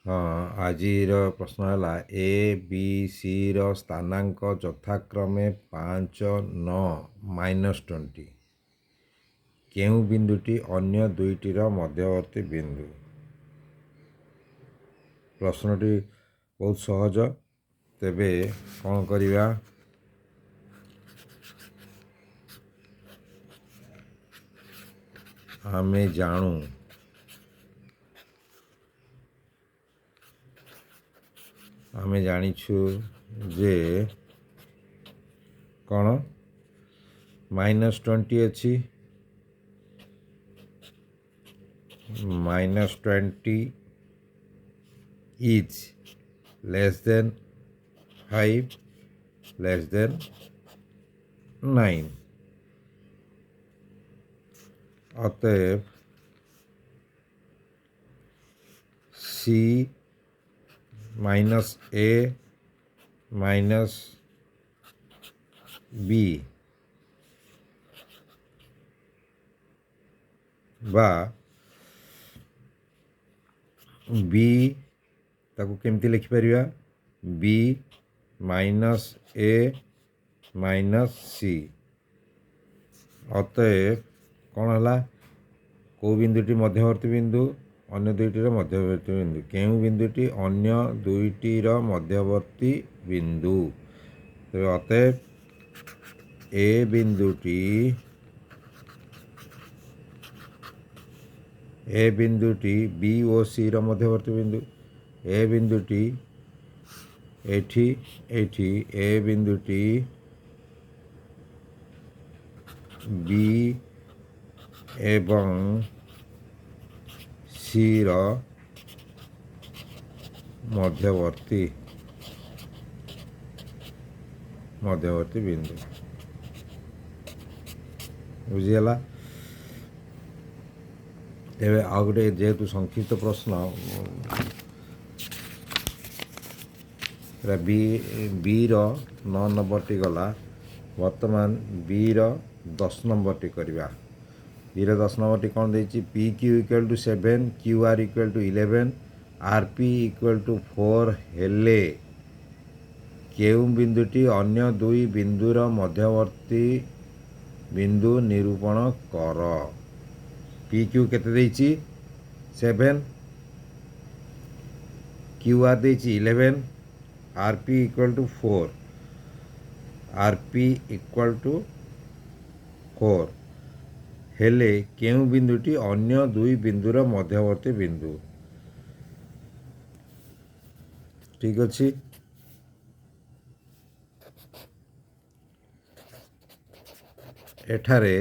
हाँ आजिर प्रश्न है ए बी सी स्थानांक यथाक्रमे 5 9 -20 केउ बिंदुटी अन्य दुईटीर मध्यवर्ती बिंदु। प्रश्नटी बहुत सहज तेबे कौन करिया आमे जानू आमे जानिछु जे कौन -20 अच्छी -20 is less than 5 less than 9 অতএব C minus A minus B বা B ताकू केमती लिखिपर B minus A minus C अतएव कौन है कौ बिंदुटी मध्यवर्ती बिंदु अन्य दुईटीर मध्यवर्ती बिंदु केउ बिंदुटी अन्य दुईटीर मध्यवर्ती बिंदु तो अतएव ए बिंदुटी बी और सी मध्यवर्ती बिंदु ए बिंदुटी एठी एठी ए बिंदुटी बी एवं सी मध्यवर्ती बिंदु बुझीगला। तेरे आउ गोटे जेहेतु संक्षिप्त प्रश्न बी बी 9 नंबरटी गला वर्तमान बी 10 नंबरटी करवा बी 10 नंबरटी कौन देती P Q equal to 7 Q R equal to 11 R P equal to 4 हेले केउ बिंदुटी अन्य दुई बिंदुर मध्यवर्ती बिंदु निरूपण कर। पी क्यू केते देती 7 क्यू आर देती 11 R P equal to 4 R P equal to 4 हेले केउ बिंदुटी अन्य दुई बिंदुर मध्यवर्ती बिंदु ठीक अच्छे। एठारे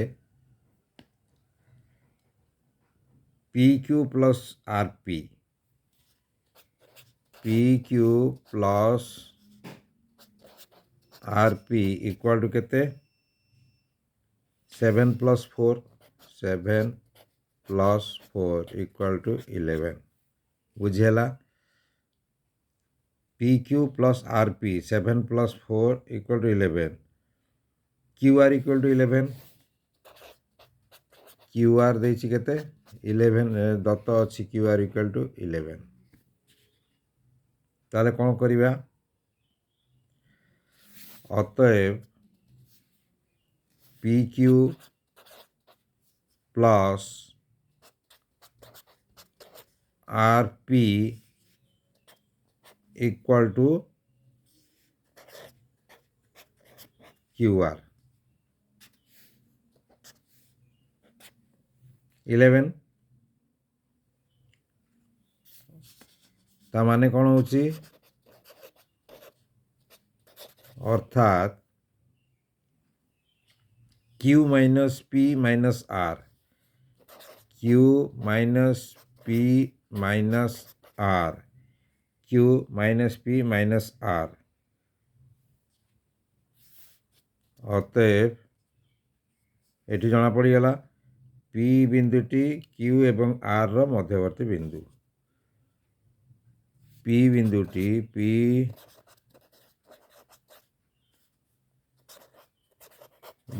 P Q plus R P Q plus R P equal to केते 7 प्लस 4 7 प्लस 4 इक्वल टू 11 बुझेला। P Q plus R P 7 plus 4 equal to 11 Q R equal to 11 Q R देछि केते 11 दत्त अच्छी क्यू आर इक्वल टू 11 ताले कौन करिया अतएव P Q plus R P equal to Q R 11 ता माने कौन होची अर्थात Q minus P minus R Q minus P minus R Q minus P minus R अतएव एटी जना पड़गला पी बिंदुटी क्यू एवं आर मध्यवर्ती बिंदु पी बिंदुटी पी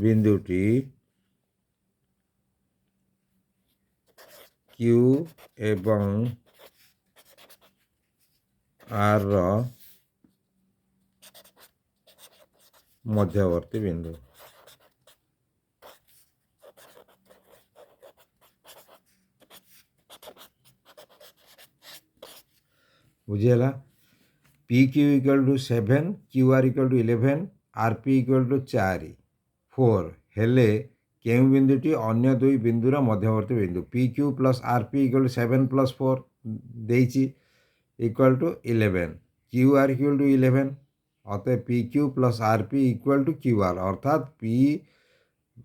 बिंदुटी क्यू एवं आर रो मध्यवर्ती बिंदु। बुझीगला। P Q equal to 7 Q R equal to 11 R P equal to 4 4 हेले केउ बिंदुटी अन्य दुई बिंदुर मध्यवर्ती बिंदु। P Q plus R P equal to 7 plus 4 देइछि equal to 11 Q R equal to 11 अतः P Q plus R P equal to Q R अर्थात P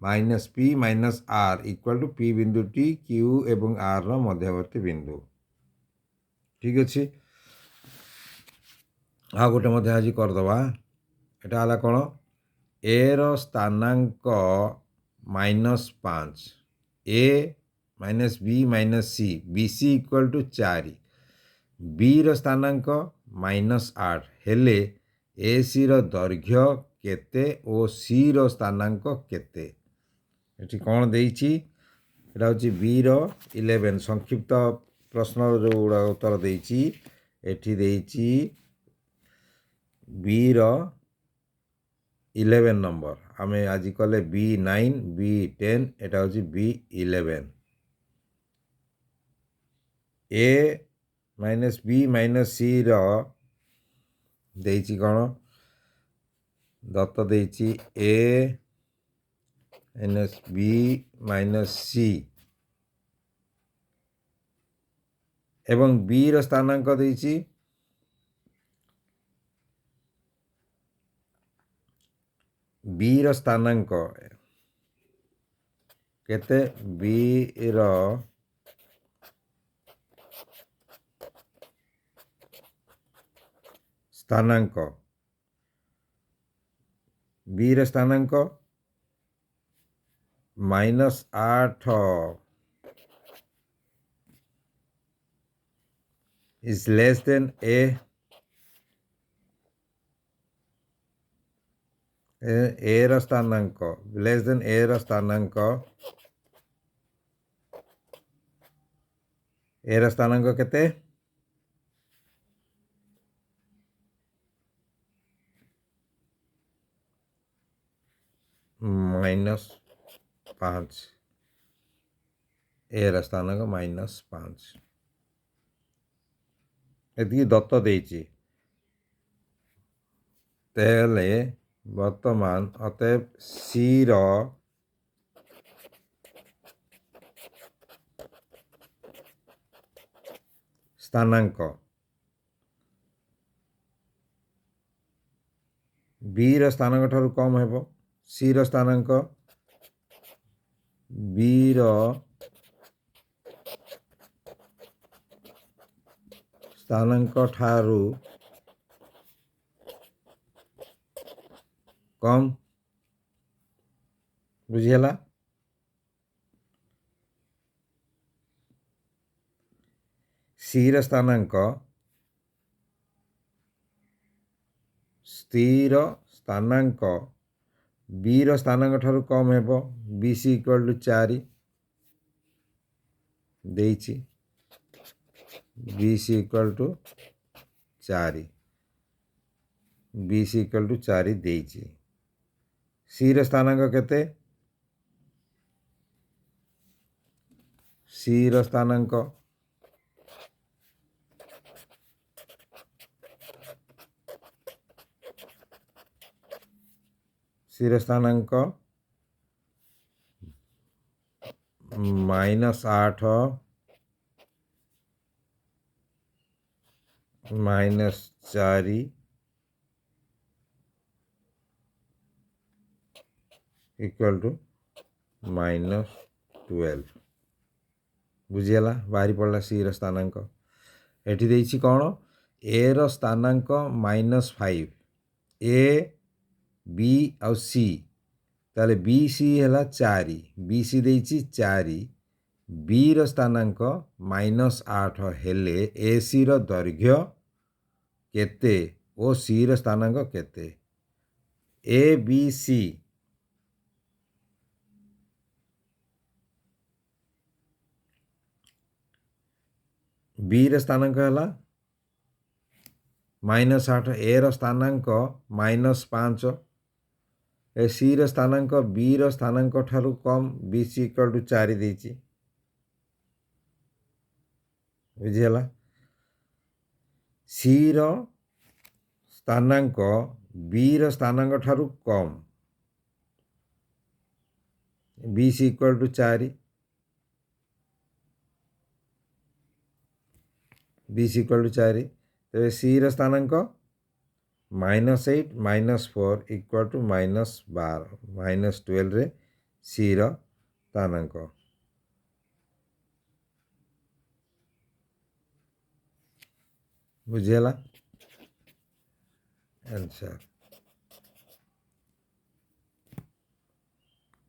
minus R equal to P बिंदुटी क्यू एवं आर रो मध्यवर्ती बिंदु। ठीक अच्छे। आ गोटे मध्य आज करदे एटा हला कौन ए रो स्थानांक -5 A minus B minus C B C equal to 4 B रो स्थानांक -8 हेले ए सी रो दैर्घ्य केते ओ सी रो स्थानांक केते। एठी कौन देइछि एटा होछि बी रो 11 संक्षिप्त प्रश्न जो उत्तर देइछि एठी देइछि बी रो 11 नंबर आमे आज कले B9 B10 एटा होछि B11 A minus B minus C रो देइछि कोन दत्त देइछि A minus B minus C एवं बी रो स्थानांक देइछि बी रो स्थानांक केते बी रो स्थानांक बी रो स्थानांक -8 is less than a रो स्थानांक लेस देन ए रो स्थानांक ए रो स्थानांक केते -5 ए रो स्थानांक -5 एति दत्त देइछि तेले वर्तमान अतएव सी रो स्थानांक बी रो स्थानांक ठारू कम हेबो सी रो स्थानांक बी रो स्थानांक ठारू कम। बुझीगला। सी रो स्थानांक स्थिर स्थानांक बी रो स्थानांक ठारू कम हेबो बी सी इक्वल टू 4 देइछि B C equal to 4 B C equal to 4 देइछि सी रो स्थानांक केते सी रो स्थानांक सी रो स्थानांक -8 -4 इक्वल टू -12 बुझीगला। बाहरी पड़ला सी रो स्थानांक एठी देइछि कोन ए रो स्थानांक -5 ए बी और सी ताले बी सी हैला 4 बी सी देइछि 4 बी रो स्थानांक -8 हेले ए सी रो दैर्घ्य केते ओ सी रो स्थानांक केते ए बी सी बी रो स्थानांक हैला -8 ए ର ସ୍ଥାନାଙ୍କ -5 ए सी ର ସ୍ଥାନାଙ୍କ B ର ସ୍ଥାନାଙ୍କ ଠାରୁ କମ୍ BC = 4 ଦେଇଛି ବୁଝିହେଲା। C ର ସ୍ଥାନାଙ୍କ B ର ସ୍ଥାନାଙ୍କ ଠାରୁ କମ୍ BC = 4 BC = 4 ତେବେ C ର ସ୍ଥାନାଙ୍କ -8 -4 = -12 -12 ରେ C ର ସ୍ଥାନାଙ୍କ ବୁଝିହେଲା। ଆନ୍ସର୍